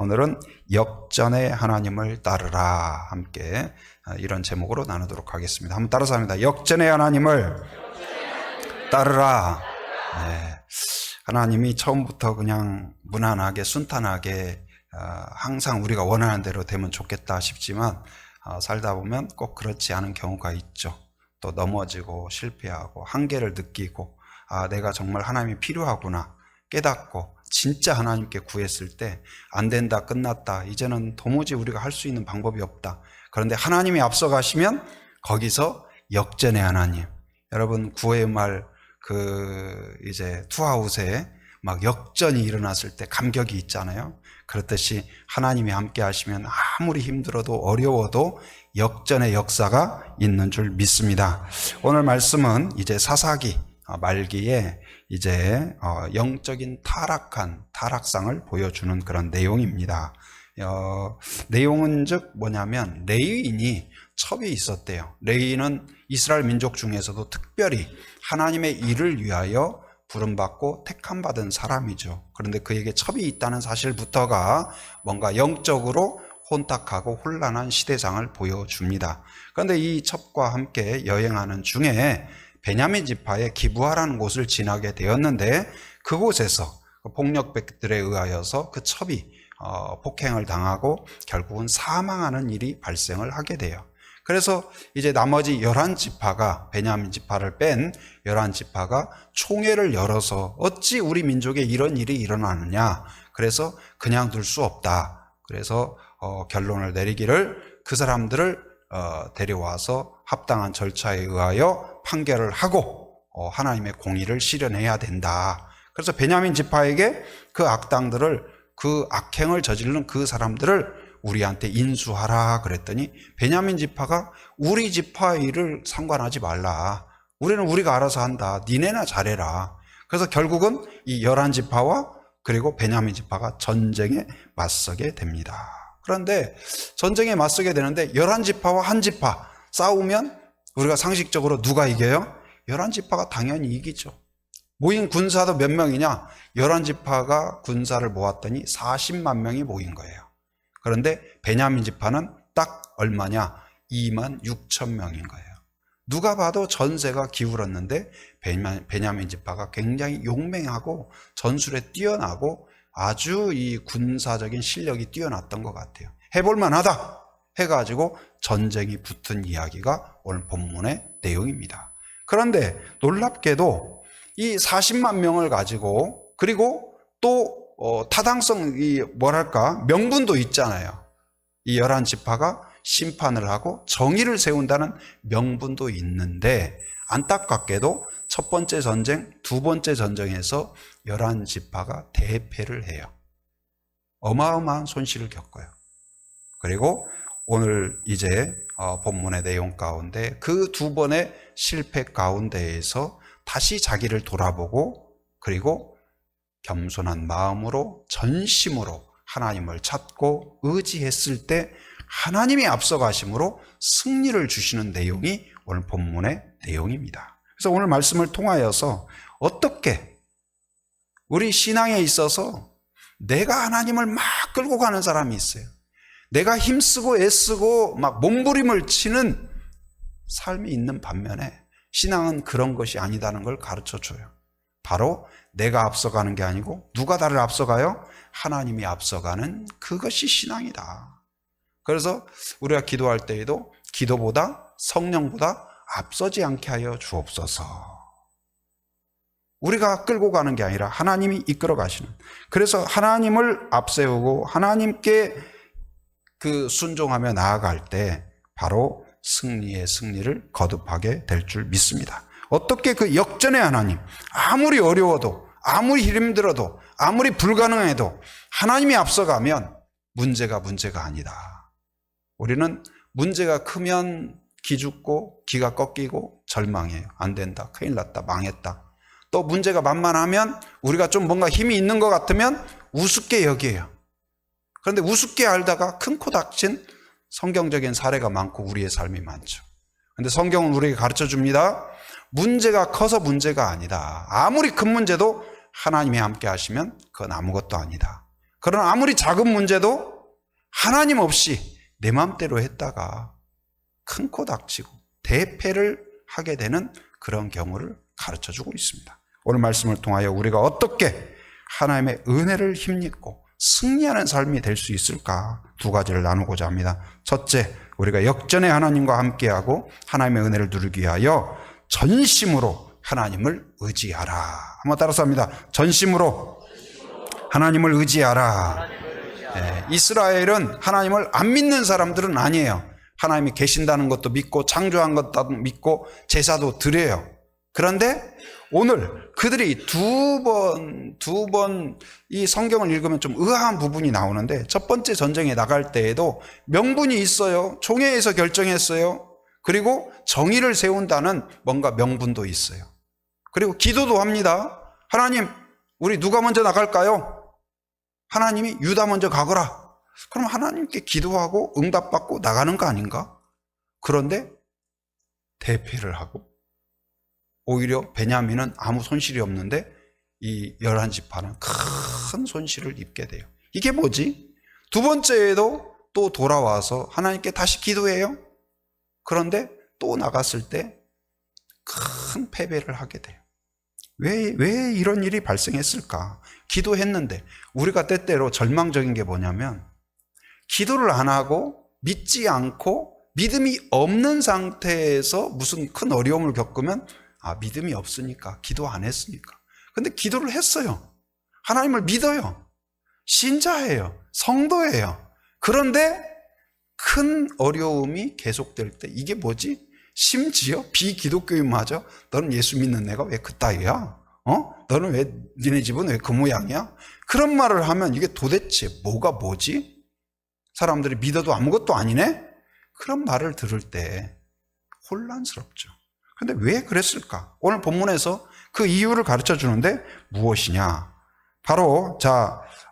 오늘은 역전의 하나님을 따르라. 함께 이런 제목으로 나누도록 하겠습니다. 한번 따라서 합니다. 역전의 하나님을 따르라. 네. 하나님이 처음부터 그냥 무난하게 순탄하게 항상 우리가 원하는 대로 되면 좋겠다 싶지만 살다 보면 꼭 그렇지 않은 경우가 있죠. 또 넘어지고 실패하고 한계를 느끼고 내가 정말 하나님이 필요하구나 깨닫고 진짜 하나님께 구했을 때 안 된다, 끝났다, 이제는 도무지 우리가 할 수 있는 방법이 없다. 그런데 하나님이 앞서가시면 거기서 역전의 하나님. 여러분 구회의 말 이제 투아웃에 막 역전이 일어났을 때 감격이 있잖아요. 그렇듯이 하나님이 함께 하시면 아무리 힘들어도 어려워도 역전의 역사가 있는 줄 믿습니다. 오늘 말씀은 이제 사사기 말기에 이제 영적인 타락상을 보여주는 그런 내용입니다. 내용은 즉 뭐냐면 레위인이 첩이 있었대요. 레위인은 이스라엘 민족 중에서도 특별히 하나님의 일을 위하여 부름받고 택함받은 사람이죠. 그런데 그에게 첩이 있다는 사실부터가 뭔가 영적으로 혼탁하고 혼란한 시대상을 보여줍니다. 그런데 이 첩과 함께 여행하는 중에 베냐민 지파의 기브아라는 곳을 지나게 되었는데 그곳에서 폭력배들에 의하여서 그 첩이 폭행을 당하고 결국은 사망하는 일이 발생을 하게 돼요. 그래서 이제 나머지 11지파가 베냐민 지파를 뺀 11지파가 총회를 열어서 어찌 우리 민족에 이런 일이 일어나느냐, 그래서 그냥 둘 수 없다. 그래서 결론을 내리기를 그 사람들을 데려와서 합당한 절차에 의하여 판결을 하고 하나님의 공의를 실현해야 된다. 그래서 베냐민 지파에게 그 악당들을, 그 악행을 저지르는 그 사람들을 우리한테 인수하라 그랬더니 베냐민 지파가 우리 지파 일을 상관하지 말라. 우리는 우리가 알아서 한다. 니네나 잘해라. 그래서 결국은 이 11지파와 그리고 베냐민 지파가 전쟁에 맞서게 됩니다. 그런데 전쟁에 맞서게 되는데 11지파와 한 지파 싸우면 우리가 상식적으로 누가 이겨요? 11지파가 당연히 이기죠. 모인 군사도 몇 명이냐? 11지파가 군사를 모았더니 40만 명이 모인 거예요. 그런데 베냐민 지파는 딱 얼마냐? 2만 6천 명인 거예요. 누가 봐도 전세가 기울었는데 베냐민 지파가 굉장히 용맹하고 전술에 뛰어나고 아주 이 군사적인 실력이 뛰어났던 것 같아요. 해볼만 하다 해가지고 전쟁이 붙은 이야기가 오늘 본문의 내용입니다. 그런데 놀랍게도 이 40만 명을 가지고 그리고 또 타당성이 명분도 있잖아요. 이 11지파가 심판을 하고 정의를 세운다는 명분도 있는데 안타깝게도 첫 번째 전쟁, 두 번째 전쟁에서 11지파가 대패를 해요. 어마어마한 손실을 겪어요. 그리고 오늘 이제 본문의 내용 가운데 그 두 번의 실패 가운데에서 다시 자기를 돌아보고 그리고 겸손한 마음으로 전심으로 하나님을 찾고 의지했을 때 하나님이 앞서가심으로 승리를 주시는 내용이 오늘 본문의 내용입니다. 그래서 오늘 말씀을 통하여서 어떻게 우리 신앙에 있어서 내가 하나님을 막 끌고 가는 사람이 있어요. 내가 힘쓰고 애쓰고 막 몸부림을 치는 삶이 있는 반면에 신앙은 그런 것이 아니다는 걸 가르쳐줘요. 바로 내가 앞서가는 게 아니고 누가 나를 앞서가요? 하나님이 앞서가는 그것이 신앙이다. 그래서 우리가 기도할 때에도 기도보다 성령보다 앞서지 않게 하여 주옵소서. 우리가 끌고 가는 게 아니라 하나님이 이끌어 가시는. 그래서 하나님을 앞세우고 하나님께 순종하며 나아갈 때 바로 승리의 승리를 거듭하게 될 줄 믿습니다. 어떻게 그 역전의 하나님, 아무리 어려워도 아무리 힘들어도 아무리 불가능해도 하나님이 앞서가면 문제가 아니다. 우리는 문제가 크면 기죽고 기가 꺾이고 절망해요. 안 된다, 큰일 났다, 망했다. 또 문제가 만만하면 우리가 좀 뭔가 힘이 있는 것 같으면 우습게 여겨요. 그런데 우습게 알다가 큰 코 닥친 성경적인 사례가 많고 우리의 삶이 많죠. 그런데 성경은 우리에게 가르쳐 줍니다. 문제가 커서 문제가 아니다. 아무리 큰 문제도 하나님이 함께 하시면 그건 아무것도 아니다. 그러나 아무리 작은 문제도 하나님 없이 내 마음대로 했다가 큰 코 닥치고 대패를 하게 되는 그런 경우를 가르쳐주고 있습니다. 오늘 말씀을 통하여 우리가 어떻게 하나님의 은혜를 힘입고 승리하는 삶이 될 수 있을까 두 가지를 나누고자 합니다. 첫째, 우리가 역전의 하나님과 함께하고 하나님의 은혜를 누리기 위하여 전심으로 하나님을 의지하라. 한번 따라서 합니다. 전심으로 하나님을 의지하라. 네, 이스라엘은 하나님을 안 믿는 사람들은 아니에요. 하나님이 계신다는 것도 믿고 창조한 것도 믿고 제사도 드려요. 그런데 오늘 그들이 두 번 이 성경을 읽으면 좀 의아한 부분이 나오는데, 첫 번째 전쟁에 나갈 때에도 명분이 있어요. 총회에서 결정했어요. 그리고 정의를 세운다는 뭔가 명분도 있어요. 그리고 기도도 합니다. 하나님, 우리 누가 먼저 나갈까요? 하나님이 유다 먼저 가거라. 그럼 하나님께 기도하고 응답받고 나가는 거 아닌가? 그런데 대패를 하고 오히려 베냐민은 아무 손실이 없는데 이 11지파는 큰 손실을 입게 돼요. 이게 뭐지? 두 번째에도 또 돌아와서 하나님께 다시 기도해요. 그런데 또 나갔을 때 큰 패배를 하게 돼요. 왜 이런 일이 발생했을까? 기도했는데, 우리가 때때로 절망적인 게 뭐냐면 기도를 안 하고 믿지 않고 믿음이 없는 상태에서 무슨 큰 어려움을 겪으면 믿음이 없으니까 기도 안 했으니까. 근데 기도를 했어요. 하나님을 믿어요. 신자예요. 성도예요. 그런데 큰 어려움이 계속될 때 이게 뭐지? 심지어 비기독교인마저 너는 예수 믿는 애가 왜 그따위야? 너는 왜, 니네 집은 왜 그 모양이야? 그런 말을 하면 이게 도대체 뭐지? 사람들이 믿어도 아무것도 아니네? 그런 말을 들을 때 혼란스럽죠. 근데 왜 그랬을까? 오늘 본문에서 그 이유를 가르쳐 주는데 무엇이냐? 바로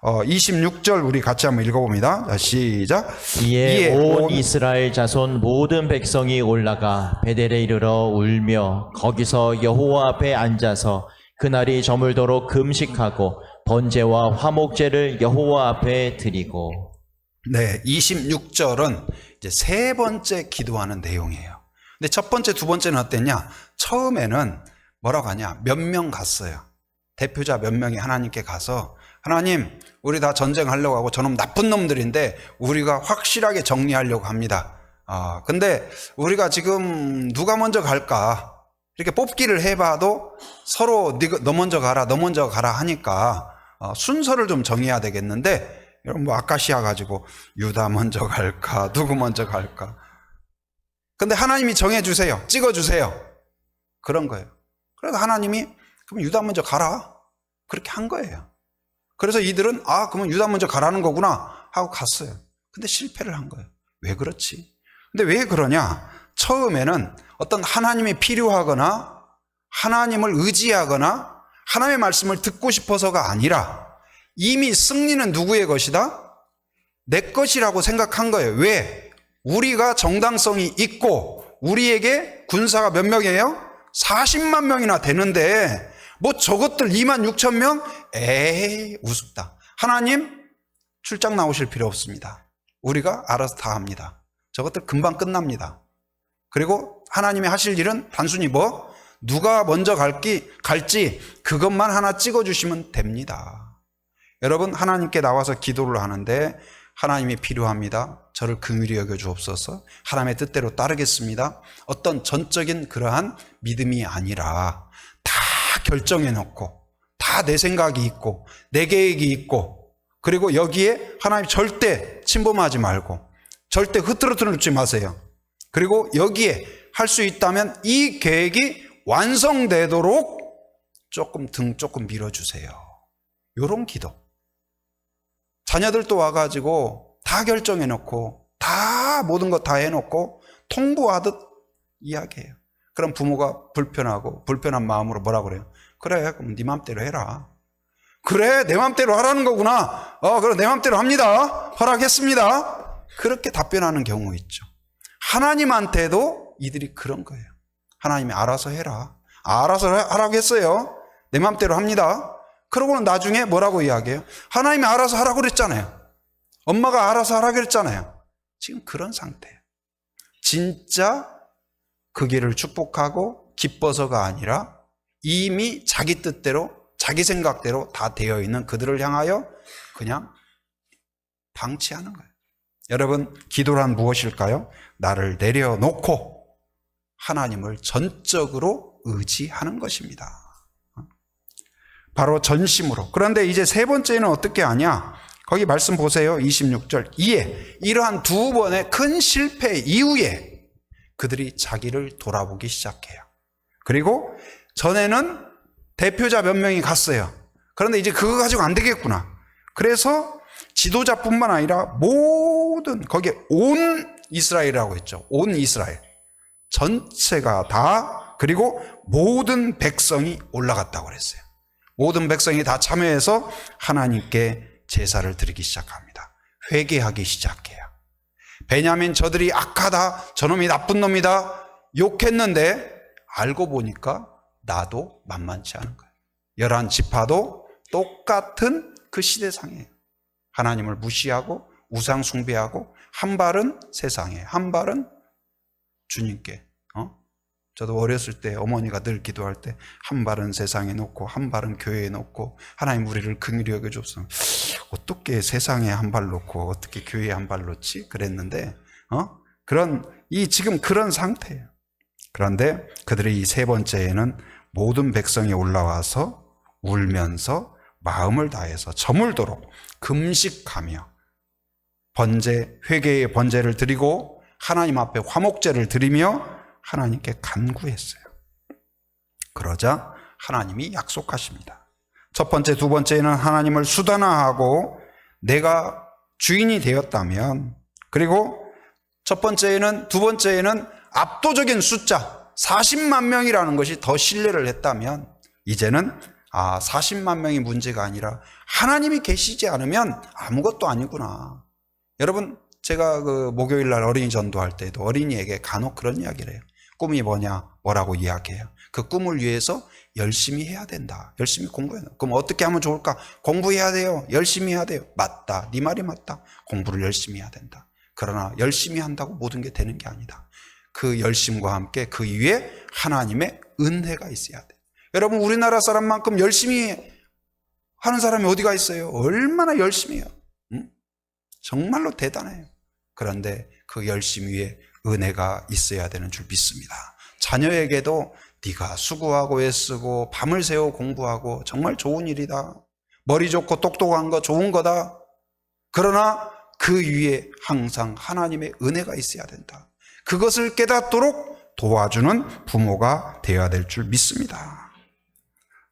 26절 우리 같이 한번 읽어봅니다. 자, 시작. 이에 온 이스라엘 자손 모든 백성이 올라가 베델에 이르러 울며 거기서 여호와 앞에 앉아서 그날이 저물도록 금식하고 번제와 화목제를 여호와 앞에 드리고. 네, 26절은 이제 세 번째 기도하는 내용이에요. 근데 첫 번째, 두 번째는 어땠냐? 처음에는 뭐라고 하냐? 몇 명 갔어요. 대표자 몇 명이 하나님께 가서, 하나님, 우리 다 전쟁하려고 하고 저놈 나쁜 놈들인데 우리가 확실하게 정리하려고 합니다. 근데 우리가 지금 누가 먼저 갈까? 이렇게 뽑기를 해봐도 서로 너 먼저 가라, 너 먼저 가라 하니까 순서를 좀 정해야 되겠는데, 여러분 뭐 아카시아 가지고 유다 먼저 갈까, 누구 먼저 갈까? 근데 하나님이 정해주세요. 찍어주세요. 그런 거예요. 그래서 하나님이 그럼 유다 먼저 가라. 그렇게 한 거예요. 그래서 이들은 그러면 유다 먼저 가라는 거구나 하고 갔어요. 근데 실패를 한 거예요. 왜 그렇지? 근데 왜 그러냐? 처음에는 어떤 하나님이 필요하거나 하나님을 의지하거나 하나님의 말씀을 듣고 싶어서가 아니라 이미 승리는 누구의 것이다? 내 것이라고 생각한 거예요. 왜? 우리가 정당성이 있고 우리에게 군사가 몇 명이에요? 40만 명이나 되는데 뭐 저것들 2만 6천 명? 에이, 우습다. 하나님 출장 나오실 필요 없습니다. 우리가 알아서 다 합니다. 저것들 금방 끝납니다. 그리고 하나님이 하실 일은 단순히 누가 먼저 갈지 그것만 하나 찍어주시면 됩니다. 여러분, 하나님께 나와서 기도를 하는데 하나님이 필요합니다. 저를 긍휼히 여겨주옵소서. 하나님의 뜻대로 따르겠습니다. 어떤 전적인 그러한 믿음이 아니라 다 결정해놓고 다 내 생각이 있고 내 계획이 있고, 그리고 여기에 하나님 절대 침범하지 말고 절대 흐트러뜨려 놓지 마세요. 그리고 여기에 할 수 있다면 이 계획이 완성되도록 조금 밀어주세요. 이런 기도. 자녀들도 와가지고 다 결정해놓고 다 모든 거 다 해놓고 통보하듯 이야기해요. 그럼 부모가 불편한 마음으로 뭐라 그래요? 그래, 그럼 네 맘대로 해라. 그래, 내 맘대로 하라는 거구나. 그럼 내 맘대로 합니다. 허락했습니다. 그렇게 답변하는 경우 있죠. 하나님한테도 이들이 그런 거예요. 하나님이 알아서 해라. 알아서 하라고 했어요. 내 맘대로 합니다. 그러고는 나중에 뭐라고 이야기해요? 하나님이 알아서 하라고 그랬잖아요. 엄마가 알아서 하라고 그랬잖아요. 지금 그런 상태예요. 진짜 그 길을 축복하고 기뻐서가 아니라 이미 자기 뜻대로 자기 생각대로 다 되어 있는 그들을 향하여 그냥 방치하는 거예요. 여러분, 기도란 무엇일까요? 나를 내려놓고 하나님을 전적으로 의지하는 것입니다. 바로 전심으로. 그런데 이제 세 번째는 어떻게 하냐? 거기 말씀 보세요. 26절. 이에 이러한 두 번의 큰 실패 이후에 그들이 자기를 돌아보기 시작해요. 그리고 전에는 대표자 몇 명이 갔어요. 그런데 이제 그거 가지고 안 되겠구나. 그래서 지도자뿐만 아니라 모든, 거기에 온 이스라엘이라고 했죠. 온 이스라엘 전체가 다, 그리고 모든 백성이 올라갔다고 그랬어요. 모든 백성이 다 참여해서 하나님께 제사를 드리기 시작합니다. 회개하기 시작해요. 베냐민 저들이 악하다, 저놈이 나쁜 놈이다 욕했는데 알고 보니까 나도 만만치 않은 거예요. 11지파도 똑같은 그 시대상이에요. 하나님을 무시하고 우상 숭배하고 한 발은 세상에, 한 발은 주님께. 저도 어렸을 때 어머니가 늘 기도할 때 한 발은 세상에 놓고 한 발은 교회에 놓고 하나님 우리를 긍휼히 여겨주옵소서. 어떻게 세상에 한 발 놓고 어떻게 교회에 한 발 놓지? 그랬는데 지금 그런 상태예요. 그런데 그들의 이 세 번째에는 모든 백성이 올라와서 울면서 마음을 다해서 저물도록 금식하며 회개의 번제를 드리고 하나님 앞에 화목제를 드리며 하나님께 간구했어요. 그러자 하나님이 약속하십니다. 첫 번째, 두 번째는 하나님을 수단화하고 내가 주인이 되었다면, 그리고 첫 번째에는, 두 번째에는 압도적인 숫자 40만 명이라는 것이 더 신뢰를 했다면, 이제는 40만 명이 문제가 아니라 하나님이 계시지 않으면 아무것도 아니구나. 여러분, 제가 그 목요일 날 어린이 전도할 때도 어린이에게 간혹 그런 이야기를 해요. 꿈이 뭐라고 이야기해요. 그 꿈을 위해서 열심히 해야 된다. 열심히 공부해야 된다. 그럼 어떻게 하면 좋을까? 공부해야 돼요. 열심히 해야 돼요. 맞다. 네 말이 맞다. 공부를 열심히 해야 된다. 그러나 열심히 한다고 모든 게 되는 게 아니다. 그 열심과 함께 그 위에 하나님의 은혜가 있어야 돼. 여러분, 우리나라 사람만큼 열심히 하는 사람이 어디가 있어요? 얼마나 열심히 해요. 정말로 대단해요. 그런데 그 열심 위에 은혜가 있어야 되는 줄 믿습니다. 자녀에게도 네가 수고하고 애쓰고 밤을 새워 공부하고 정말 좋은 일이다. 머리 좋고 똑똑한 거 좋은 거다. 그러나 그 위에 항상 하나님의 은혜가 있어야 된다. 그것을 깨닫도록 도와주는 부모가 되어야 될 줄 믿습니다.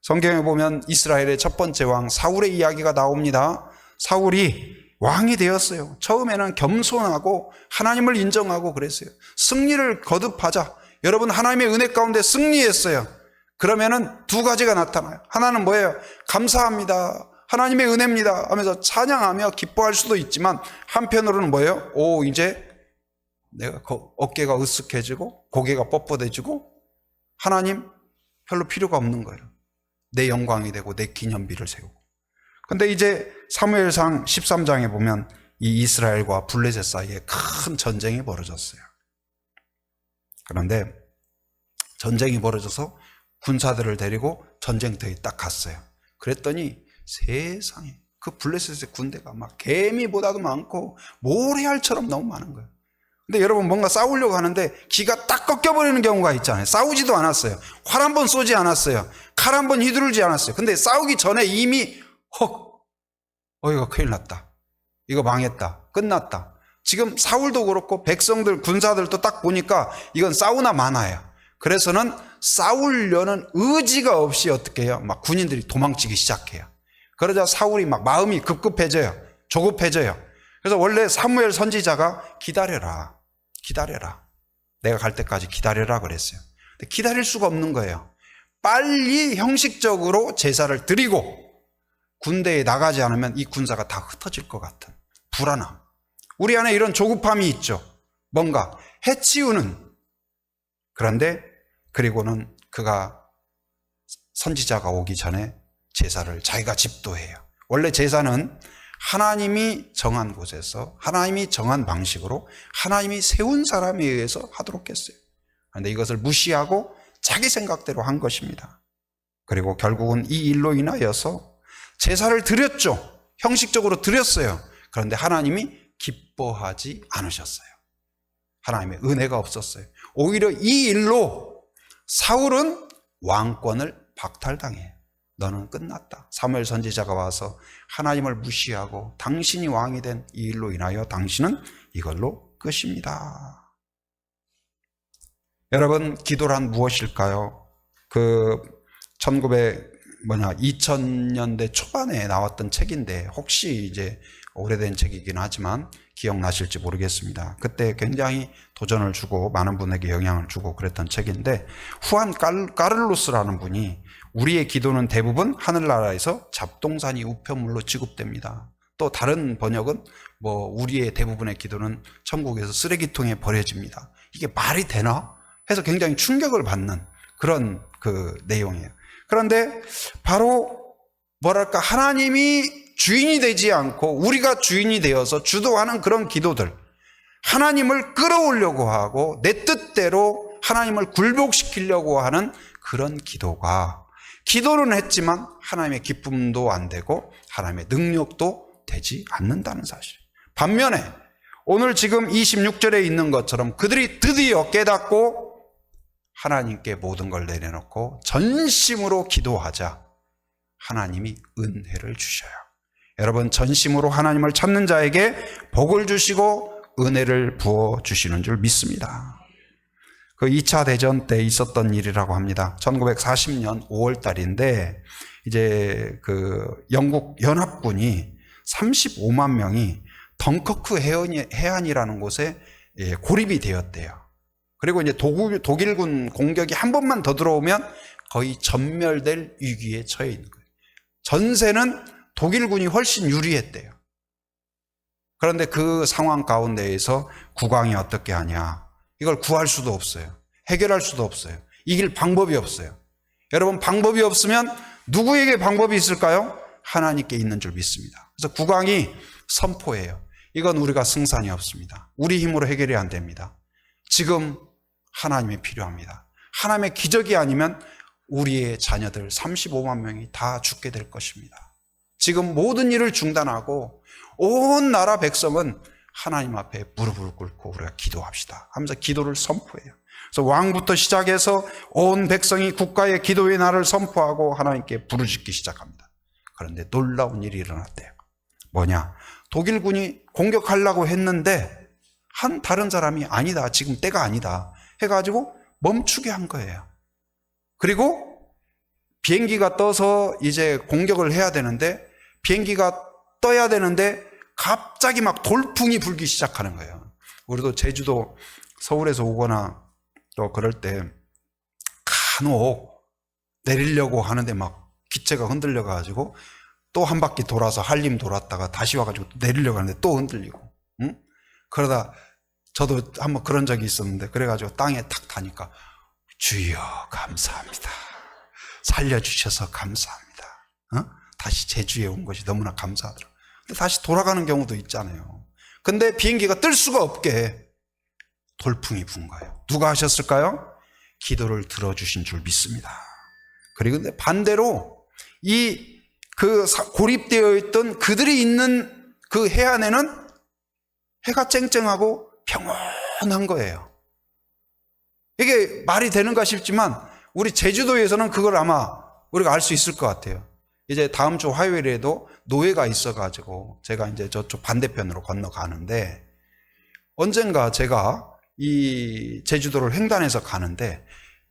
성경에 보면 이스라엘의 첫 번째 왕 사울의 이야기가 나옵니다. 사울이 왕이 되었어요. 처음에는 겸손하고 하나님을 인정하고 그랬어요. 승리를 거듭하자. 여러분, 하나님의 은혜 가운데 승리했어요. 그러면은 두 가지가 나타나요. 하나는 뭐예요? 감사합니다. 하나님의 은혜입니다 하면서 찬양하며 기뻐할 수도 있지만, 한편으로는 뭐예요? 이제 내가 어깨가 으쓱해지고 고개가 뻣뻣해지고 하나님 별로 필요가 없는 거예요. 내 영광이 되고 내 기념비를 세우고. 근데 이제 사무엘상 13장에 보면 이 이스라엘과 블레셋 사이에 큰 전쟁이 벌어졌어요. 그런데 전쟁이 벌어져서 군사들을 데리고 전쟁터에 딱 갔어요. 그랬더니 세상에 그 블레셋의 군대가 막 개미보다도 많고 모래알처럼 너무 많은 거예요. 근데 여러분, 뭔가 싸우려고 하는데 기가 딱 꺾여버리는 경우가 있잖아요. 싸우지도 않았어요. 활 한 번 쏘지 않았어요. 칼 한 번 휘두르지 않았어요. 근데 싸우기 전에 이미 이거 큰일 났다. 이거 망했다. 끝났다. 지금 사울도 그렇고 백성들, 군사들도 딱 보니까 이건 싸우나 마나예요. 그래서는 싸우려는 의지가 없이 어떻게 해요? 막 군인들이 도망치기 시작해요. 그러자 사울이 막 마음이 급급해져요. 조급해져요. 그래서 원래 사무엘 선지자가 기다려라. 내가 갈 때까지 기다려라 그랬어요. 근데 기다릴 수가 없는 거예요. 빨리 형식적으로 제사를 드리고 군대에 나가지 않으면 이 군사가 다 흩어질 것 같은 불안함. 우리 안에 이런 조급함이 있죠. 뭔가 해치우는. 그런데 그리고는 그가 선지자가 오기 전에 제사를 자기가 집도해요. 원래 제사는 하나님이 정한 곳에서 하나님이 정한 방식으로 하나님이 세운 사람에 의해서 하도록 했어요. 그런데 이것을 무시하고 자기 생각대로 한 것입니다. 그리고 결국은 이 일로 인하여서 제사를 드렸죠. 형식적으로 드렸어요. 그런데 하나님이 기뻐하지 않으셨어요. 하나님의 은혜가 없었어요. 오히려 이 일로 사울은 왕권을 박탈당해요. 너는 끝났다. 사무엘 선지자가 와서 하나님을 무시하고 당신이 왕이 된 이 일로 인하여 당신은 이걸로 끝입니다. 여러분, 기도란 무엇일까요? 2000년대 초반에 나왔던 책인데 혹시 이제 오래된 책이긴 하지만 기억나실지 모르겠습니다. 그때 굉장히 도전을 주고 많은 분에게 영향을 주고 그랬던 책인데, 후안 까를로스라는 분이 우리의 기도는 대부분 하늘나라에서 잡동사니 우편물로 지급됩니다. 또 다른 번역은 우리의 대부분의 기도는 천국에서 쓰레기통에 버려집니다. 이게 말이 되나? 해서 굉장히 충격을 받는 그런 내용이에요. 그런데 바로 하나님이 주인이 되지 않고 우리가 주인이 되어서 주도하는 그런 기도들, 하나님을 끌어오려고 하고 내 뜻대로 하나님을 굴복시키려고 하는 그런 기도는 했지만 하나님의 기쁨도 안 되고 하나님의 능력도 되지 않는다는 사실. 반면에 오늘 지금 26절에 있는 것처럼 그들이 드디어 깨닫고 하나님께 모든 걸 내려놓고 전심으로 기도하자 하나님이 은혜를 주셔요. 여러분, 전심으로 하나님을 찾는 자에게 복을 주시고 은혜를 부어 주시는 줄 믿습니다. 2차 대전 때 있었던 일이라고 합니다. 1940년 5월 달인데 이제 영국 연합군이 35만 명이 덩커크 해안이라는 곳에 고립이 되었대요. 그리고 이제 독일군 공격이 한 번만 더 들어오면 거의 전멸될 위기에 처해 있는 거예요. 전세는 독일군이 훨씬 유리했대요. 그런데 그 상황 가운데에서 국왕이 어떻게 하냐? 이걸 구할 수도 없어요. 해결할 수도 없어요. 이길 방법이 없어요. 여러분, 방법이 없으면 누구에게 방법이 있을까요? 하나님께 있는 줄 믿습니다. 그래서 국왕이 선포해요. 이건 우리가 승산이 없습니다. 우리 힘으로 해결이 안 됩니다. 지금 하나님이 필요합니다. 하나님의 기적이 아니면 우리의 자녀들 35만 명이 다 죽게 될 것입니다. 지금 모든 일을 중단하고 온 나라 백성은 하나님 앞에 무릎을 꿇고 우리가 기도합시다 하면서 기도를 선포해요. 그래서 왕부터 시작해서 온 백성이 국가의 기도의 날을 선포하고 하나님께 부르짖기 시작합니다. 그런데 놀라운 일이 일어났대요. 뭐냐? 독일군이 공격하려고 했는데 다른 사람이 아니다, 지금 때가 아니다 해가지고 멈추게 한 거예요. 그리고 비행기가 떠서 이제 공격을 해야 되는데, 비행기가 떠야 되는데 갑자기 막 돌풍이 불기 시작하는 거예요. 우리도 제주도 서울에서 오거나 또 그럴 때 간혹 내리려고 하는데 막 기체가 흔들려 가지고 또 한 바퀴 돌아서 한림 돌았다가 다시 와가지고 내리려고 하는데 또 흔들리고, 응? 그러다 저도 한번 그런 적이 있었는데, 그래가지고 땅에 탁 타니까 주여 감사합니다, 살려주셔서 감사합니다, 다시 제주에 온 것이 너무나 감사하더라고요. 근데 다시 돌아가는 경우도 있잖아요. 근데 비행기가 뜰 수가 없게 돌풍이 분 거예요. 누가 하셨을까요? 기도를 들어주신 줄 믿습니다. 그리고 근데 반대로 고립되어 있던 그들이 있는 그 해안에는 해가 쨍쨍하고 평온한 거예요. 이게 말이 되는가 싶지만 우리 제주도에서는 그걸 아마 우리가 알 수 있을 것 같아요. 이제 다음 주 화요일에도 노예가 있어가지고 제가 이제 저쪽 반대편으로 건너가는데, 언젠가 제가 이 제주도를 횡단해서 가는데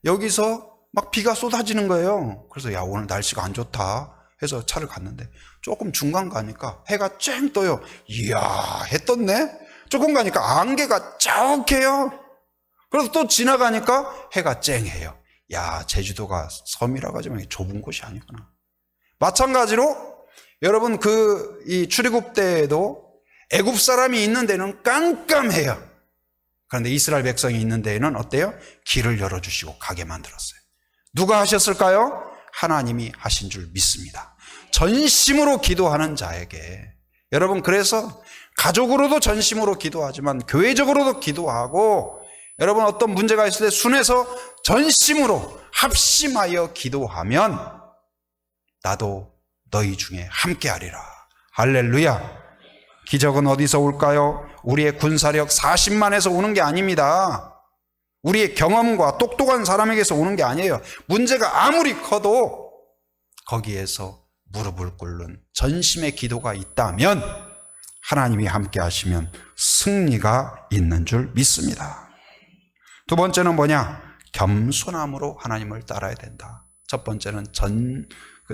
여기서 막 비가 쏟아지는 거예요. 그래서 야, 오늘 날씨가 안 좋다 해서 차를 갔는데 조금 중간 가니까 해가 쨍 떠요. 이야, 해 떴네? 조금 가니까 안개가 쩍해요. 그래서 또 지나가니까 해가 쨍해요. 야, 제주도가 섬이라 가지고 좁은 곳이 아니구나. 마찬가지로 여러분, 이 출애굽 때에도 애굽 사람이 있는 데는 깜깜해요. 그런데 이스라엘 백성이 있는 데에는 어때요? 길을 열어주시고 가게 만들었어요. 누가 하셨을까요? 하나님이 하신 줄 믿습니다. 전심으로 기도하는 자에게, 여러분, 그래서 가족으로도 전심으로 기도하지만 교회적으로도 기도하고, 여러분 어떤 문제가 있을 때 순해서 전심으로 합심하여 기도하면 나도 너희 중에 함께하리라. 할렐루야. 기적은 어디서 올까요? 우리의 군사력 40만에서 오는 게 아닙니다. 우리의 경험과 똑똑한 사람에게서 오는 게 아니에요. 문제가 아무리 커도 거기에서 무릎을 꿇는 전심의 기도가 있다면 하나님이 함께 하시면 승리가 있는 줄 믿습니다. 두 번째는 뭐냐? 겸손함으로 하나님을 따라야 된다. 첫 번째는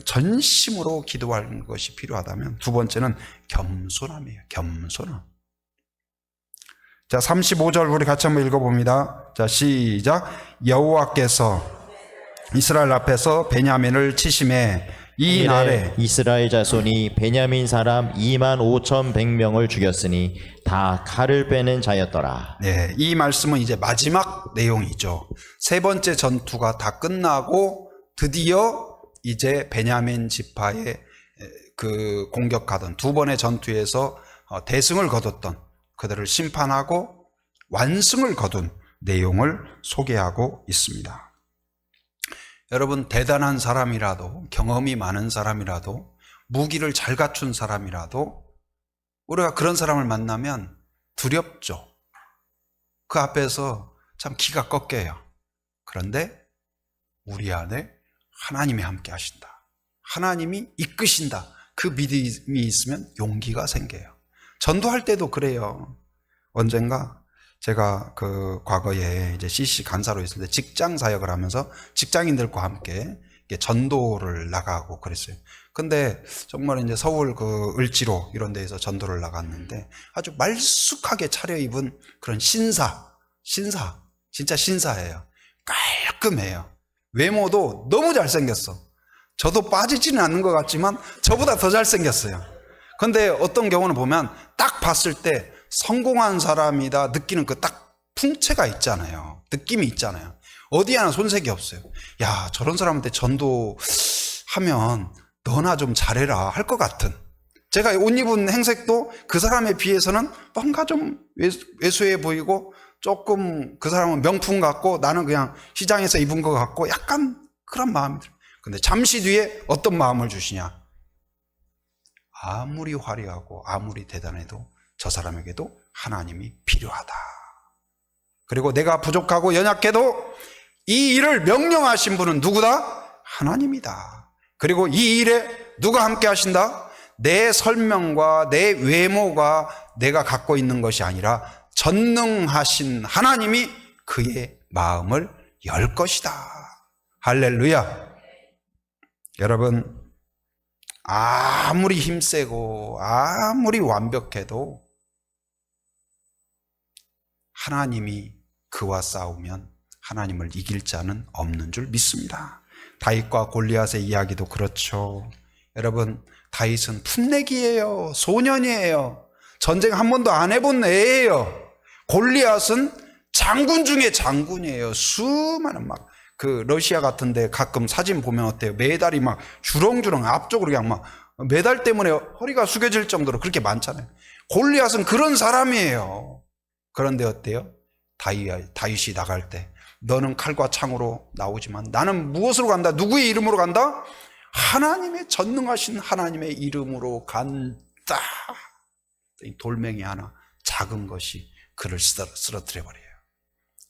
전심으로 기도하는 것이 필요하다면, 두 번째는 겸손함이에요. 겸손함. 자, 35절 우리 같이 한번 읽어봅니다. 자, 시작. 여호와께서 이스라엘 앞에서 베냐민을 치심해 이 날에 이스라엘 자손이 베냐민 사람 25,100명을 죽였으니 다 칼을 빼는 자였더라. 네, 이 말씀은 이제 마지막 내용이죠. 세 번째 전투가 다 끝나고 드디어 이제 베냐민 지파에 그 공격하던 두 번의 전투에서 대승을 거뒀던 그들을 심판하고 완승을 거둔 내용을 소개하고 있습니다. 여러분, 대단한 사람이라도, 경험이 많은 사람이라도, 무기를 잘 갖춘 사람이라도 우리가 그런 사람을 만나면 두렵죠. 그 앞에서 참 기가 꺾여요. 그런데 우리 안에 하나님이 함께 하신다, 하나님이 이끄신다, 그 믿음이 있으면 용기가 생겨요. 전도할 때도 그래요. 언젠가 제가 그 과거에 이제 CC 간사로 있을 때 직장 사역을 하면서 직장인들과 함께 전도를 나가고 그랬어요. 근데 정말 이제 서울 그 을지로 이런 데에서 전도를 나갔는데 아주 말쑥하게 차려입은 그런 신사, 진짜 신사예요. 깔끔해요. 외모도 너무 잘생겼어. 저도 빠지지는 않는 것 같지만 저보다 더 잘생겼어요. 근데 어떤 경우는 보면 딱 봤을 때 성공한 사람이다 느끼는 그 딱 풍채가 있잖아요. 느낌이 있잖아요. 어디 하나 손색이 없어요. 야, 저런 사람한테 전도하면 너나 좀 잘해라 할 것 같은. 제가 옷 입은 행색도 그 사람에 비해서는 뭔가 좀 왜소해 보이고, 조금 그 사람은 명품 같고 나는 그냥 시장에서 입은 것 같고, 약간 그런 마음이 들어요. 근데 잠시 뒤에 어떤 마음을 주시냐? 아무리 화려하고 아무리 대단해도 저 사람에게도 하나님이 필요하다. 그리고 내가 부족하고 연약해도 이 일을 명령하신 분은 누구다? 하나님이다. 그리고 이 일에 누가 함께 하신다? 내 설명과 내 외모가 내가 갖고 있는 것이 아니라 전능하신 하나님이 그의 마음을 열 것이다. 할렐루야. 여러분, 아무리 힘세고 아무리 완벽해도 하나님이 그와 싸우면 하나님을 이길 자는 없는 줄 믿습니다. 다윗과 골리앗의 이야기도 그렇죠. 여러분, 다윗은 풋내기예요. 소년이에요. 전쟁 한 번도 안 해본 애예요. 골리앗은 장군 중에 장군이에요. 수많은 그 러시아 같은 데 가끔 사진 보면 어때요? 메달이 막 주렁주렁 앞쪽으로 그냥 막 메달 때문에 허리가 숙여질 정도로 그렇게 많잖아요. 골리앗은 그런 사람이에요. 그런데 어때요? 다윗이 나갈 때 너는 칼과 창으로 나오지만 나는 무엇으로 간다? 누구의 이름으로 간다? 하나님의 전능하신 하나님의 이름으로 간다. 이 돌멩이 하나, 작은 것이 그를 쓰러뜨려 버려요.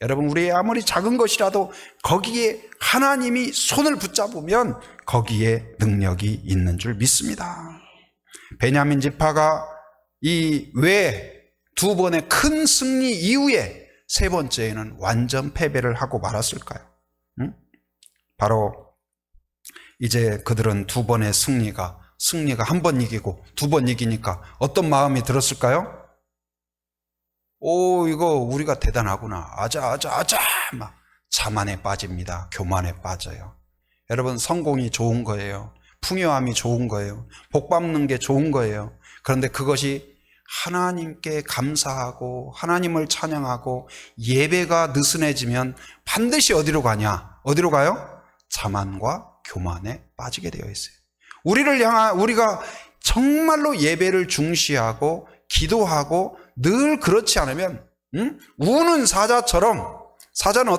여러분, 우리 아무리 작은 것이라도 거기에 하나님이 손을 붙잡으면 거기에 능력이 있는 줄 믿습니다. 베냐민 지파가 이 외 두 번의 큰 승리 이후에 세 번째에는 완전 패배를 하고 말았을까요? 바로 이제 그들은 두 번의 승리가 한 번 이기고 두 번 이기니까 어떤 마음이 들었을까요? 오, 이거 우리가 대단하구나. 아자 막 자만에 빠집니다. 교만에 빠져요. 여러분, 성공이 좋은 거예요. 풍요함이 좋은 거예요. 복 받는 게 좋은 거예요. 그런데 그것이 하나님께 감사하고 하나님을 찬양하고 예배가 느슨해지면 반드시 어디로 가냐? 어디로 가요? 자만과 교만에 빠지게 되어 있어요. 우리를 향한, 우리가 정말로 예배를 중시하고 기도하고 늘 그렇지 않으면, 우는 사자처럼, 사자는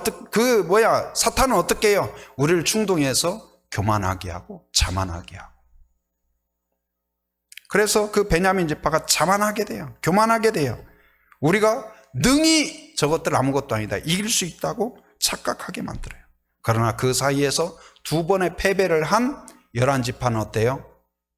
사탄은 어떻게 해요? 우리를 충동해서 교만하게 하고 자만하게 하고. 그래서 그 베냐민 지파가 자만하게 돼요. 교만하게 돼요. 우리가 능히 저것들 아무것도 아니다, 이길 수 있다고 착각하게 만들어요. 그러나 그 사이에서 두 번의 패배를 한 11지파는 어때요?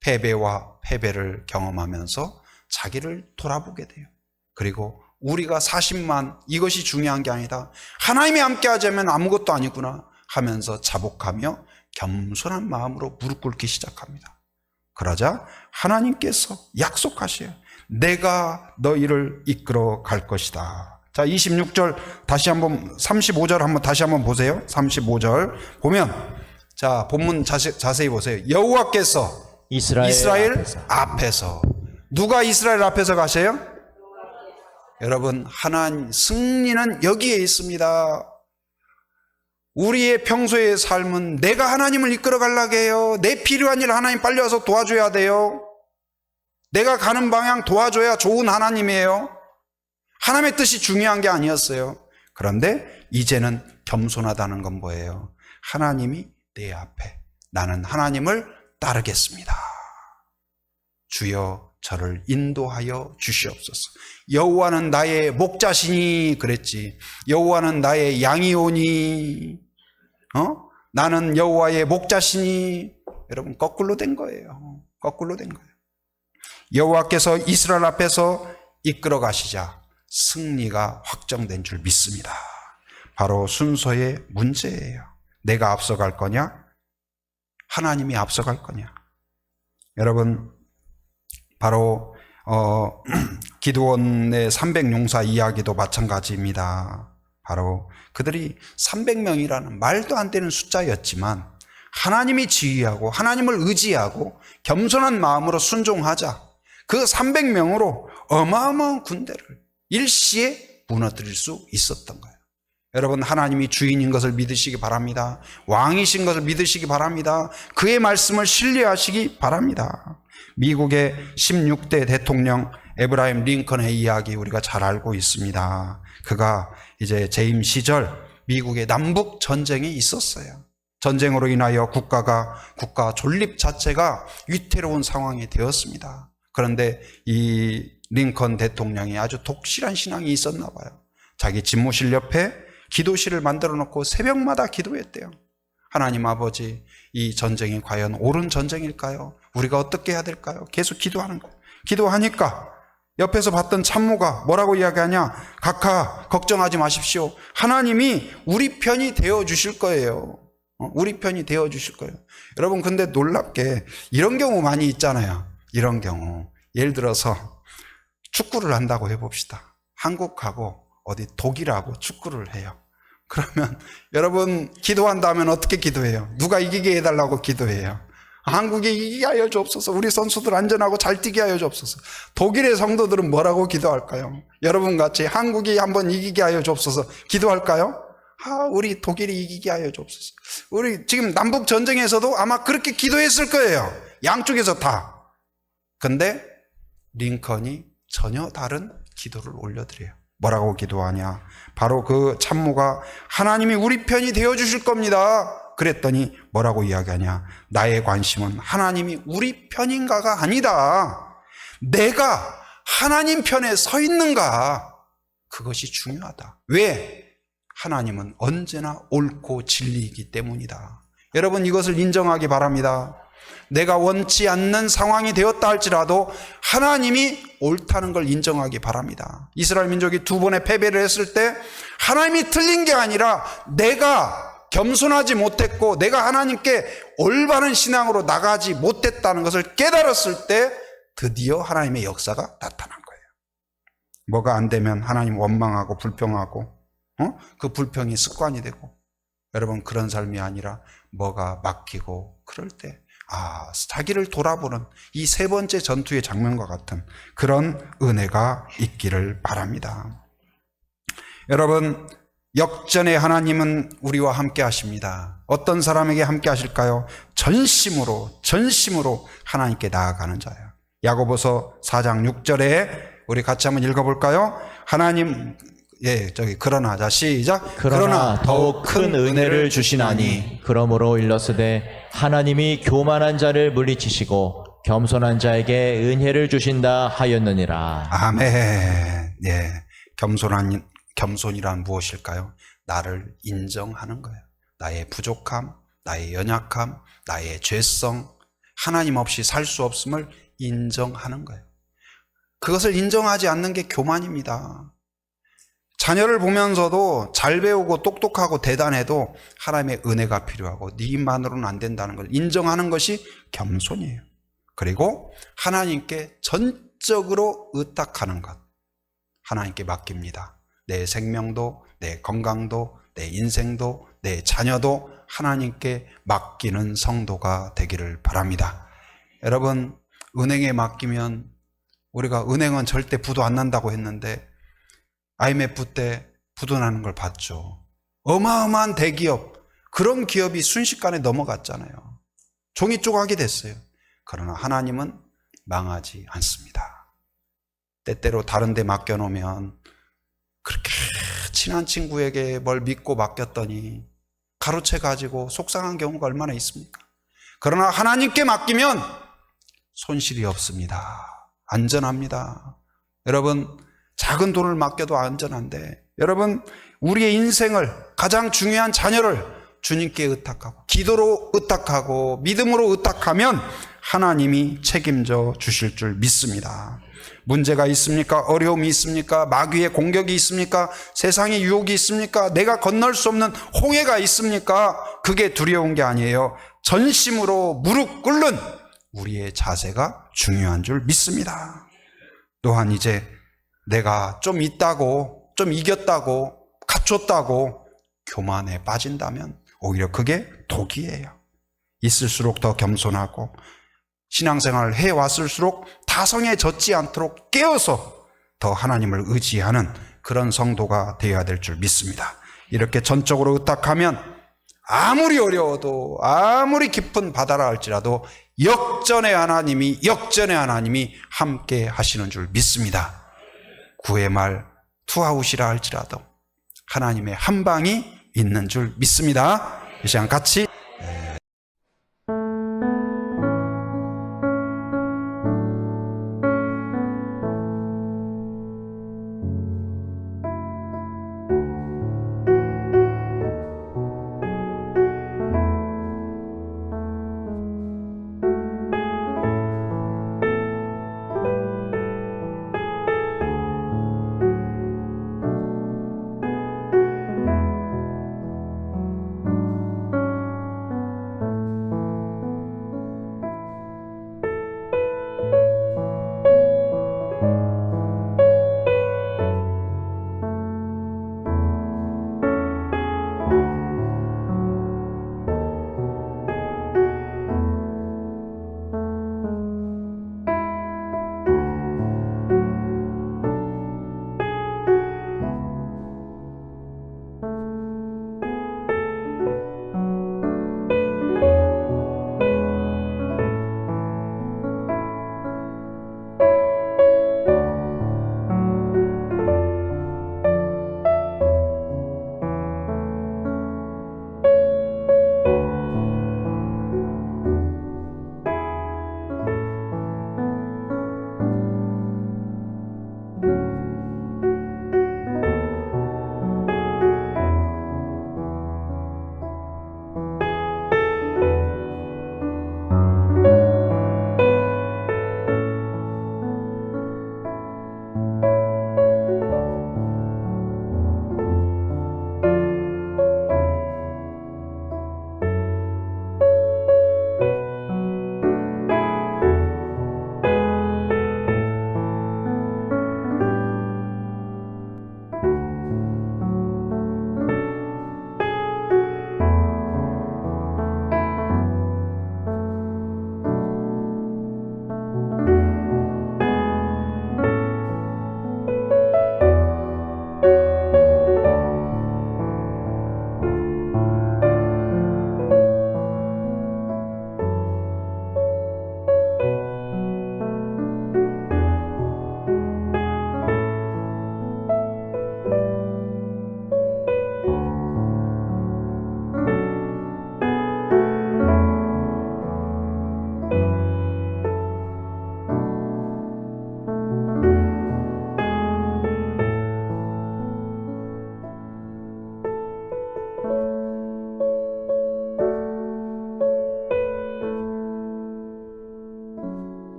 패배와 패배를 경험하면서 자기를 돌아보게 돼요. 그리고 우리가 40만, 이것이 중요한 게 아니다, 하나님이 함께 하자면 아무것도 아니구나 하면서 자복하며 겸손한 마음으로 무릎 꿇기 시작합니다. 그러자 하나님께서 약속하셔요. 내가 너희를 이끌어 갈 것이다. 자, 26절 다시 한번, 35절 한번 다시 한번 보세요. 35절 보면, 자, 본문 자세히 보세요. 여호와께서 이스라엘 앞에서. 누가 이스라엘 앞에서 가세요? 여러분, 하나님 승리는 여기에 있습니다. 우리의 평소의 삶은 내가 하나님을 이끌어 가려고 해요. 내 필요한 일 하나님 빨리 와서 도와줘야 돼요. 내가 가는 방향 도와줘야 좋은 하나님이에요. 하나님의 뜻이 중요한 게 아니었어요. 그런데 이제는 겸손하다는 건 뭐예요? 하나님이 내 앞에, 나는 하나님을 따르겠습니다. 주여 저를 인도하여 주시옵소서. 여호와는 나의 목자시니 그랬지. 여호와는 나의 양이오니, 나는 여호와의 목자시니. 여러분, 거꾸로 된 거예요. 거꾸로 된 거예요. 여호와께서 이스라엘 앞에서 이끌어 가시자 승리가 확정된 줄 믿습니다. 바로 순서의 문제예요. 내가 앞서갈 거냐? 하나님이 앞서갈 거냐? 여러분, 바로 기드온의 300용사 이야기도 마찬가지입니다. 바로 그들이 300명이라는 말도 안 되는 숫자였지만 하나님이 지휘하고 하나님을 의지하고 겸손한 마음으로 순종하자 그 300명으로 어마어마한 군대를 일시에 무너뜨릴 수 있었던 거예요. 여러분, 하나님이 주인인 것을 믿으시기 바랍니다. 왕이신 것을 믿으시기 바랍니다. 그의 말씀을 신뢰하시기 바랍니다. 미국의 16대 대통령 에브라임 링컨의 이야기 우리가 잘 알고 있습니다. 그가 이제 재임 시절 미국의 남북 전쟁이 있었어요. 전쟁으로 인하여 국가 존립 자체가 위태로운 상황이 되었습니다. 그런데 이 링컨 대통령이 아주 독실한 신앙이 있었나 봐요. 자기 집무실 옆에 기도실을 만들어 놓고 새벽마다 기도했대요. 하나님 아버지, 이 전쟁이 과연 옳은 전쟁일까요? 우리가 어떻게 해야 될까요? 계속 기도하는 거예요. 기도하니까 옆에서 봤던 참모가 뭐라고 이야기하냐? 각하 걱정하지 마십시오. 하나님이 우리 편이 되어 주실 거예요. 우리 편이 되어 주실 거예요. 여러분, 근데 놀랍게 이런 경우 많이 있잖아요. 이런 경우, 예를 들어서 축구를 한다고 해봅시다. 한국하고 어디 독일하고 축구를 해요. 그러면 여러분, 기도한다면 어떻게 기도해요? 누가 이기게 해달라고 기도해요. 한국이 이기게 하여 주옵소서. 우리 선수들 안전하고 잘 뛰게 하여 주옵소서. 독일의 성도들은 뭐라고 기도할까요? 여러분 같이 한국이 한번 이기게 하여 주옵소서 기도할까요? 우리 독일이 이기게 하여 주옵소서. 우리 지금 남북 전쟁에서도 아마 그렇게 기도했을 거예요. 양쪽에서 다. 근데 링컨이 전혀 다른 기도를 올려드려요. 뭐라고 기도하냐? 바로 그 참모가 하나님이 우리 편이 되어주실 겁니다. 그랬더니 뭐라고 이야기하냐? 나의 관심은 하나님이 우리 편인가가 아니다. 내가 하나님 편에 서 있는가? 그것이 중요하다. 왜? 하나님은 언제나 옳고 진리이기 때문이다. 여러분, 이것을 인정하기 바랍니다. 내가 원치 않는 상황이 되었다 할지라도 하나님이 옳다는 걸 인정하기 바랍니다. 이스라엘 민족이 두 번의 패배를 했을 때 하나님이 틀린 게 아니라 내가 겸손하지 못했고 내가 하나님께 올바른 신앙으로 나가지 못했다는 것을 깨달았을 때 드디어 하나님의 역사가 나타난 거예요. 뭐가 안 되면 하나님 원망하고 불평하고 그 불평이 습관이 되고, 여러분, 그런 삶이 아니라 뭐가 막히고 그럴 때 자기를 돌아보는 이 세 번째 전투의 장면과 같은 그런 은혜가 있기를 바랍니다. 여러분, 역전의 하나님은 우리와 함께 하십니다. 어떤 사람에게 함께 하실까요? 전심으로 하나님께 나아가는 자예요. 야고보서 4장 6절에 우리 같이 한번 읽어볼까요? 그러나, 자, 시작. 그러나 더욱 큰 은혜를 주시나니 그러므로 일렀으되 하나님이 교만한 자를 물리치시고 겸손한 자에게 은혜를 주신다 하였느니라. 아멘. 예. 겸손이란 무엇일까요? 나를 인정하는 거예요. 나의 부족함, 나의 연약함, 나의 죄성, 하나님 없이 살 수 없음을 인정하는 거예요. 그것을 인정하지 않는 게 교만입니다. 자녀를 보면서도 잘 배우고 똑똑하고 대단해도 하나님의 은혜가 필요하고 네 힘만으로는 안 된다는 걸 인정하는 것이 겸손이에요. 그리고 하나님께 전적으로 의탁하는 것, 하나님께 맡깁니다. 내 생명도, 내 건강도, 내 인생도, 내 자녀도 하나님께 맡기는 성도가 되기를 바랍니다. 여러분, 은행에 맡기면, 우리가 은행은 절대 부도 안 난다고 했는데 IMF 때 부도 나는 걸 봤죠. 어마어마한 대기업, 그런 기업이 순식간에 넘어갔잖아요. 종이 쪼가게 됐어요. 그러나 하나님은 망하지 않습니다. 때때로 다른 데 맡겨놓으면 그렇게 친한 친구에게 뭘 믿고 맡겼더니 가로채 가지고 속상한 경우가 얼마나 있습니까? 그러나 하나님께 맡기면 손실이 없습니다. 안전합니다. 여러분, 작은 돈을 맡겨도 안전한데, 여러분, 우리의 인생을, 가장 중요한 자녀를 주님께 의탁하고 기도로 의탁하고 믿음으로 의탁하면 하나님이 책임져 주실 줄 믿습니다. 문제가 있습니까? 어려움이 있습니까? 마귀의 공격이 있습니까? 세상의 유혹이 있습니까? 내가 건널 수 없는 홍해가 있습니까? 그게 두려운 게 아니에요. 전심으로 무릎 꿇는 우리의 자세가 중요한 줄 믿습니다. 또한 이제 내가 좀 있다고, 좀 이겼다고, 갖췄다고 교만에 빠진다면 오히려 그게 독이에요. 있을수록 더 겸손하고 신앙생활을 해왔을수록 다성에 젖지 않도록 깨어서 더 하나님을 의지하는 그런 성도가 되어야 될 줄 믿습니다. 이렇게 전적으로 의탁하면 아무리 어려워도, 아무리 깊은 바다라 할지라도 역전의 하나님이 함께 하시는 줄 믿습니다. 구의 말 투아웃이라 할지라도 하나님의 한 방이 있는 줄 믿습니다. 이 시간 같이